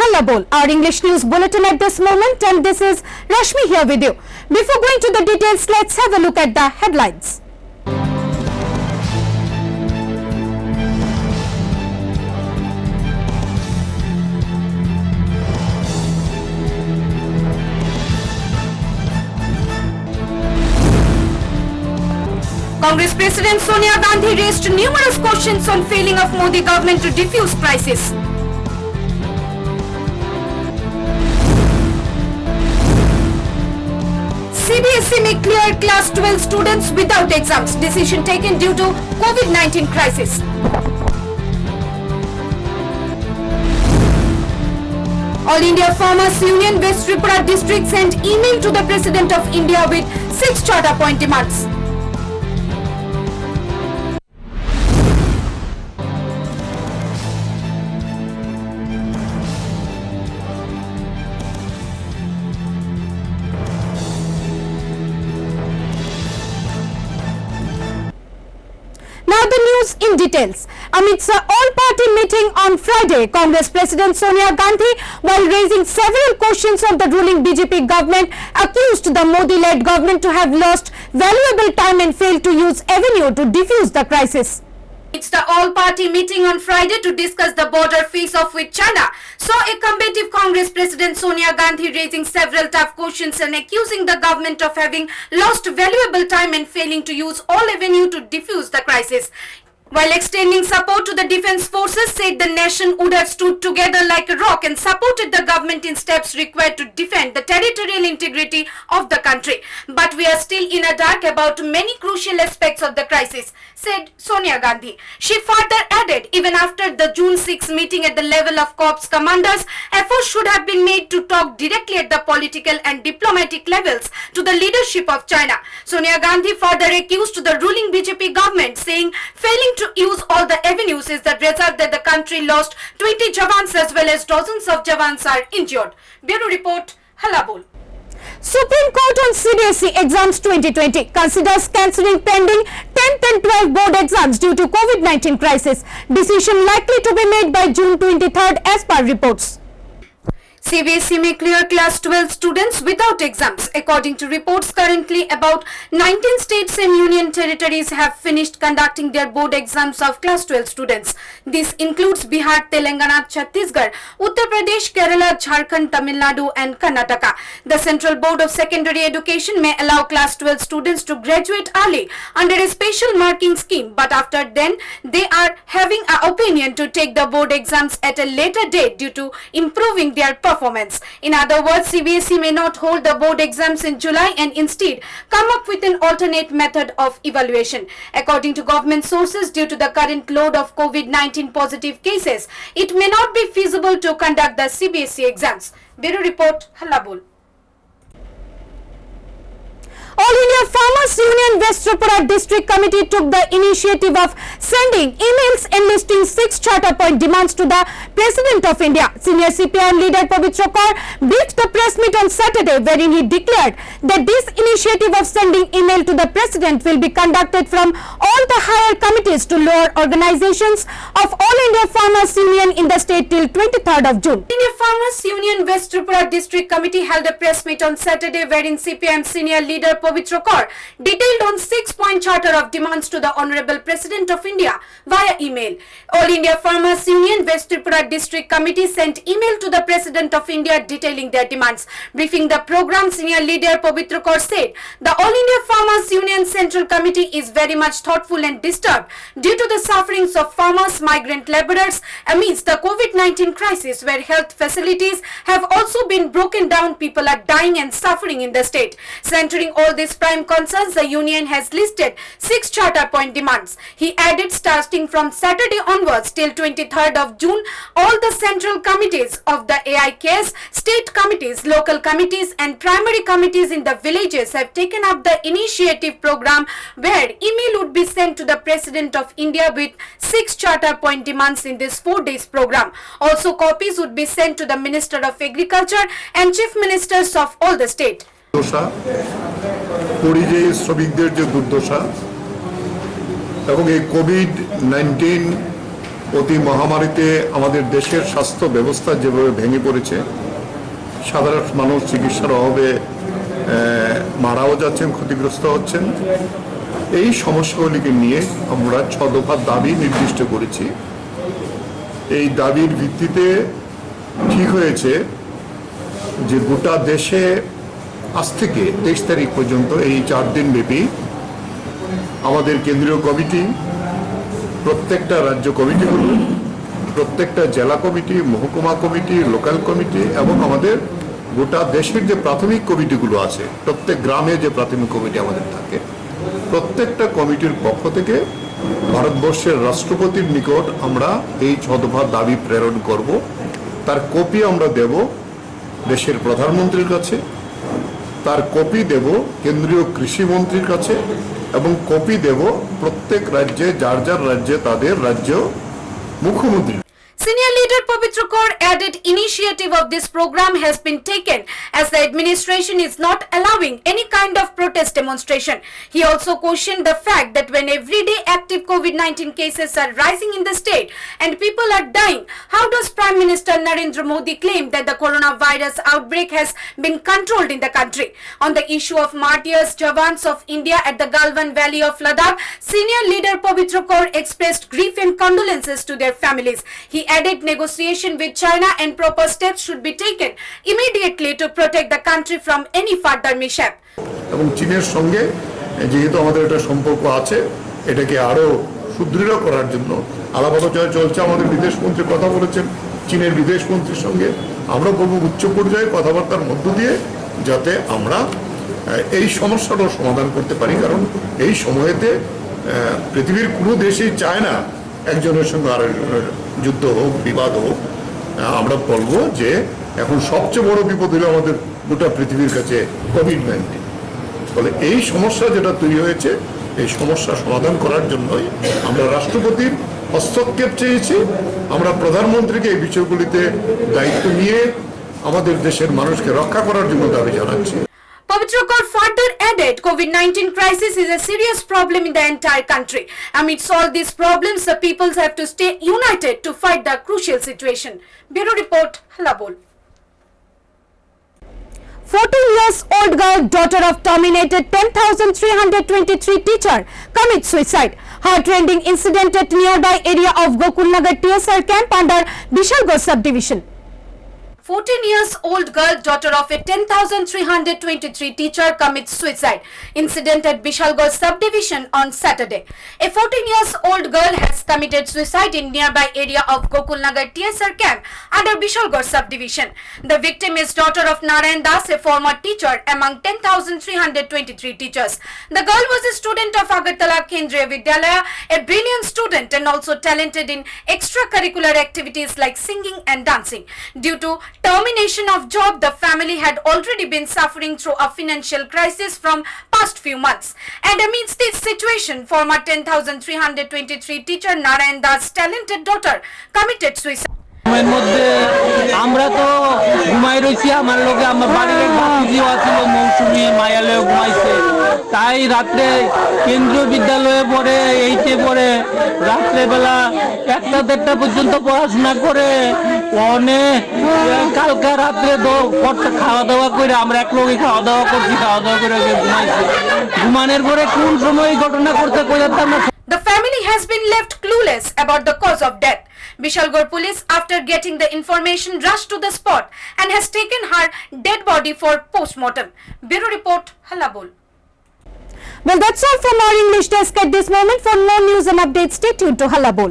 Halla Bol, our English news bulletin at this moment, and this is Rashmi here with you. Before going to the details, let's have a look at the headlines. Congress President Sonia Gandhi raised numerous questions on failing of Modi government to defuse crisis. CBSE may clear class 12 students without exams. Decision taken due to COVID-19 crisis. All India Farmers Union West Tripura district sent email to the President of India with 6 charter point demands. Now the news in details. Amidst an all-party meeting on Friday, Congress President Sonia Gandhi, while raising several questions on the ruling BJP government, accused the Modi-led government to have lost valuable time and failed to use avenue to defuse the crisis. It's the all-party meeting on Friday to discuss the border face-off with China. So, a combative Congress President Sonia Gandhi raising several tough questions and accusing the government of having lost valuable time and failing to use all avenue to defuse the crisis. While extending support to the defense forces, said the nation would have stood together like a rock and supported the government in steps required to defend the territorial integrity of the country. But we are still in a dark about many crucial aspects of the crisis, said Sonia Gandhi. She further added, even after the June 6 meeting at the level of corps commanders, efforts should have been made to talk directly at the political and diplomatic levels to the leadership of China. Sonia Gandhi further accused the ruling BJP government, saying failing to use all the avenues is the result that the country lost 20 Jawans as well as dozens of Jawans are injured. Bureau Report, Halla Bol. Supreme Court on CBSE exams 2020 considers cancelling pending 10th and 12th board exams due to COVID-19 crisis. Decision likely to be made by June 23rd as per reports. CBSE may clear class 12 students without exams. According to reports, currently about 19 states and union territories have finished conducting their board exams of class 12 students. This includes Bihar, Telangana, Chhattisgarh, Uttar Pradesh, Kerala, Jharkhand, Tamil Nadu and Karnataka. The Central Board of Secondary Education may allow class 12 students to graduate early under a special marking scheme, but after then they are having an opinion to take the board exams at a later date due to improving their performance. In other words, CBSE may not hold the board exams in July and instead come up with an alternate method of evaluation. According to government sources, due to the current load of COVID-19 positive cases, it may not be feasible to conduct the CBSE exams. Bureau Report, Halla Bol. All India Farmers Union West Tripura District Committee took the initiative of sending emails enlisting 6 charter point demands to the President of India. Senior CPIM leader Pavitra Kaur briefed the press meet on Saturday, wherein he declared that this initiative of sending email to the President will be conducted from all the higher committees to lower organizations of All India Farmers Union in the state till 23rd of June. India Farmers Union West Tripura District Committee held a press meet on Saturday, wherein CPIM senior leader Pavitra Kaur detailed on 6-point charter of demands to the Honorable President of India via email. All India Farmers Union West Tripura District Committee sent email to the President of India detailing their demands. Briefing the program, senior leader Pavitra Kaur said, the All India Farmers Union Central Committee is very much thoughtful and disturbed due to the sufferings of farmers, migrant laborers amidst the COVID-19 crisis, where health facilities have also been broken down. People are dying and suffering in the state. Centering all these prime concerns, the union has listed 6 charter point demands. He added, starting from Saturday onwards till 23rd of June, all the central committees of the AIKS, state committees, local committees and primary committees in the villages have taken up the initiative program, where email would be sent to the President of India with 6 charter point demands in this 4 days program. Also, copies would be sent to the Minister of Agriculture and Chief Ministers of all the state. পরিযায়ী শ্রমিকদের যে দুর্দশা এবং এই COVID-19 অতি মহামারীতে আমাদের দেশের স্বাস্থ্য ব্যবস্থা যেভাবে ভেঙে পড়েছে, সাধারণ মানুষ চিকিৎসার অভাবে মারাও যাচ্ছেন, ক্ষতিগ্রস্ত হচ্ছেন, এই সমস্যাগুলিকে নিয়ে আমরা 6 দফা দাবি নির্দিষ্ট করেছি। এই দাবির ভিত্তিতে ঠিক হয়েছে যে গোটা দেশে আজ থেকে 23 তারিখ পর্যন্ত এই 4 দিন ব্যাপী আমাদের কেন্দ্রীয় কমিটি, প্রত্যেকটা রাজ্য কমিটিগুলো, প্রত্যেকটা জেলা কমিটি, মহকুমা কমিটি, লোকাল কমিটি এবং আমাদের গোটা দেশের যে প্রাথমিক কমিটিগুলো আছে, প্রত্যেক গ্রামে যে প্রাথমিক কমিটি আমাদের থাকে, প্রত্যেকটা কমিটির পক্ষ থেকে ভারতবর্ষের রাষ্ট্রপতির নিকট আমরা এই 6 দফা দাবি প্রেরণ করব। তার কপি আমরা দেব দেশের প্রধানমন্ত্রীর কাছে, তার কপি দেব কেন্দ্রীয় কৃষি মন্ত্রীর কাছে এবং কপি দেব প্রত্যেক রাজ্যে, যার যার রাজ্যে তাদের রাজ্য মুখ্যমন্ত্রী। Senior leader Pavitra Kaur added initiative of this program has been taken as the administration is not allowing any kind of protest demonstration. He also questioned the fact that when everyday active COVID-19 cases are rising in the state and people are dying, how does Prime Minister Narendra Modi claim that the coronavirus outbreak has been controlled in the country? On the issue of martyrs, Jawans of India at the Galwan Valley of Ladakh, senior leader Pavitra Kaur expressed grief and condolences to their families. He added negotiation with China and proper steps should be taken immediately to protect the country from any further mishap. এবং চীনের সঙ্গে যেহেতু আমাদের একটা সম্পর্ক আছে, এটাকে আরো সুদৃঢ় করার জন্য আলাপ আলোচনা চলছে। আমাদের বিদেশমন্ত্রী কথা বলেছেন চীনের বিদেশমন্ত্রীর সঙ্গে। আমরা বলবো উচ্চ পর্যায়ে কথাবার্তার মধ্য দিয়ে যাতে আমরা এই সমস্যাটার সমাধান করতে পারি, কারণ এই সময়েতে পৃথিবীর কোনো দেশই চায় না একজনের সঙ্গে আরেকজনের যুদ্ধ হোক, বিবাদ হোক। আমরা বলবো যে এখন সবচেয়ে বড় বিপদ হলো আমাদের গোটা পৃথিবীর কাছে কোভিড-19। ফলে এই সমস্যা যেটা তৈরি হয়েছে, এই সমস্যা সমাধান করার জন্যই আমরা রাষ্ট্রপতির হস্তক্ষেপ চেয়েছি। আমরা প্রধানমন্ত্রীকে এই বিষয়গুলিতে দায়িত্ব নিয়ে আমাদের দেশের মানুষকে রক্ষা করার জন্য দাবি জানাচ্ছি। Pavitra Kaur further added, COVID-19 crisis is a serious problem in the entire country. Amidst all these problems, the peoples have to stay united to fight the crucial situation. Bureau Report, Halabol. 14 years old girl, daughter of terminated 10,323 teacher, commits suicide. Heart-rending incident at nearby area of Gokulnagar TSR camp under Bishalgarh subdivision. 14 years old girl, daughter of a 10,323 teacher, commits suicide. Incident at Bishalgarh subdivision on Saturday. A 14 years old girl has committed suicide in nearby area of Gokulnagar TSR camp under Bishalgarh subdivision. The victim is daughter of Narayan Das, a former teacher among 10,323 teachers. The girl was a student of Agartala Kendriya Vidyalaya, a brilliant student and also talented in extracurricular activities like singing and dancing. Due to termination of job, the family had already been suffering through a financial crisis from past few months. And amidst this situation, former 10,323 teacher Narayan Das' talented daughter committed suicide. এর মধ্যে আমরা তো ঘুমাই রয়েছি, আমার লোকে আমার বাড়ির এক ভাতিজিও আছিল, মৌসুমী মায়ালয়ে ঘুমাইছে। তাই রাত্রে কেন্দ্রীয় বিদ্যালয়ে পড়ে, এইটে পড়ে, রাত্রেবেলা 1টা-1:30 পর্যন্ত পড়াশোনা করে অনেক কালকা রাত্রে খাওয়া দাওয়া করে আমরা এক লোকে খাওয়া দাওয়া করছি, খাওয়া দাওয়া করে ঘুমাইছি। ঘুমানোর পরে কোন সময় এই ঘটনা করতে কইতাম না। The family has been left clueless about the cause of death. Bishalgarh police, after getting the information, rushed to the spot and has taken her dead body for post-mortem. Bureau Report, Halabol. Well, that's all from our English desk at this moment. For more news and updates, stay tuned to Halabol.